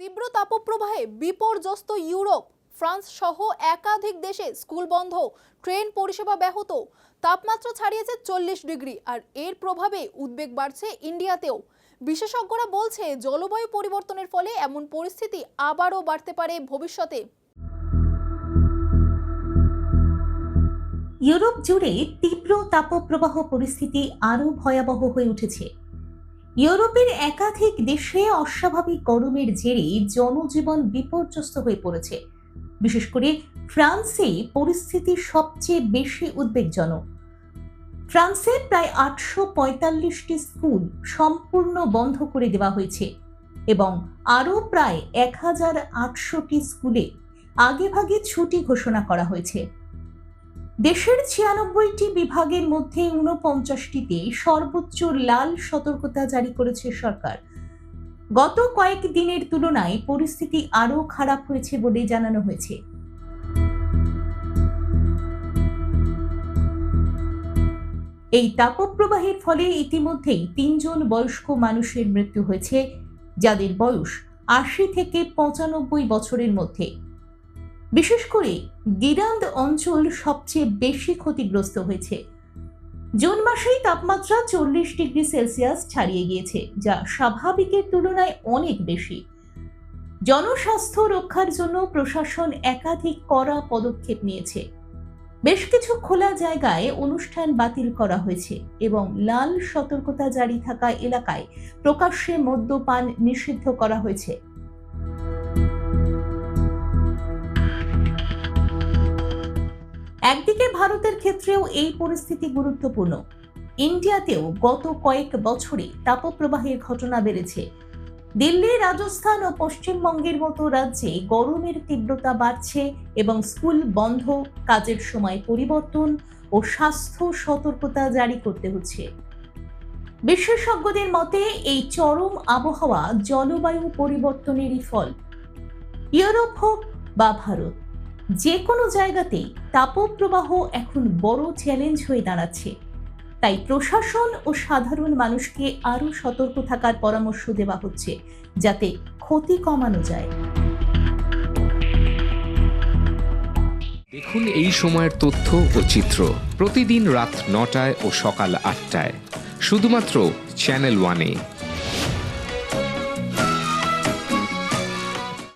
তীব্র তাপপ্রবাহে বিপর্যস্ত Europe. France সহ একাধিক দেশে স্কুল বন্ধ, ট্রেন পরিষেবা ব্যাহত। তাপমাত্রা ছাড়িয়েছে 40 ডিগ্রি, আর এর প্রভাবে উদ্বেগ বাড়ছে ইন্ডিয়াতেও। বিশেষজ্ঞরা বলছে জলবায়ু পরিবর্তনের ফলে এমন পরিস্থিতি আবারও বাড়তে পারে ভবিষ্যতে। ইউরোপ জুড়ে তীব্র তাপপ্রবাহ পরিস্থিতি আরও ভয়াবহ হয়ে উঠেছে। ইউরোপের একাধিক দেশে অস্বাভাবিক গরমের জেরে জনজীবন বিপর্যস্ত হয়ে পড়েছে। বিশেষ করে ফ্রান্সে পরিস্থিতি সবচেয়ে বেশি উদ্বেগজনক। ফ্রান্সে প্রায় 845টি স্কুল সম্পূর্ণ বন্ধ করে দেওয়া হয়েছে এবং আরও প্রায় 1800টি স্কুলে আগেভাগে ছুটি ঘোষণা করা হয়েছে। দেশের 96টি বিভাগের মধ্যে 49টিতে সর্বোচ্চ লাল সতর্কতা জারি করেছে সরকার। গত কয়েকদিনের তুলনায় পরিস্থিতি আরও খারাপ হয়েছে বলে জানানো হয়েছে। এই তাপপ্রবাহের ফলে ইতিমধ্যেই 3 জন বয়স্ক মানুষের মৃত্যু হয়েছে, যাদের বয়স 80 থেকে 95 বছরের মধ্যে। বিশেষ করে গিরান্দ অঞ্চল সবচেয়ে বেশি ক্ষতিগ্রস্ত হয়েছে। জুন মাসেই তাপমাত্রা 40 ডিগ্রি সেলসিয়াস ছাড়িয়ে গিয়েছে, যা স্বাভাবিকের তুলনায় অনেক বেশি। জনস্বাস্থ্য রক্ষার জন্য প্রশাসন একাধিক কড়া পদক্ষেপ নিয়েছে। বেশ কিছু খোলা জায়গায় অনুষ্ঠান বাতিল করা হয়েছে এবং লাল সতর্কতা জারি থাকা এলাকায় প্রকাশ্যে মদ্যপান নিষিদ্ধ করা হয়েছে। একদিকে ভারতের ক্ষেত্রেও এই পরিস্থিতি গুরুত্বপূর্ণ। ইন্ডিয়াতেও গত কয়েক বছরে তাপপ্রবাহের ঘটনা বেড়েছে। দিল্লি, রাজস্থান ও পশ্চিমবঙ্গের মতো রাজ্যে গরমের তীব্রতা বাড়ছে এবং স্কুল বন্ধ, কাজের সময় পরিবর্তন ও স্বাস্থ্য সতর্কতা জারি করতে হচ্ছে। বিশেষজ্ঞদের মতে এই চরম আবহাওয়া জলবায়ু পরিবর্তনেরই ফল। ইউরোপ হোক বা ভারত, যে কোনো জায়গাতেই তাপপ্রবাহ এখন বড় চ্যালেঞ্জ হয়ে দাঁড়াচ্ছে। তাই প্রশাসন ও সাধারণ মানুষকে আরও সতর্ক থাকার পরামর্শ দেওয়া হচ্ছে, যাতে ক্ষতি কমানো যায়। দেখুন এই সময়ের তথ্য ও চিত্র প্রতিদিন রাত 9টায় ও সকাল 8টায় শুধুমাত্র চ্যানেল 1-এ।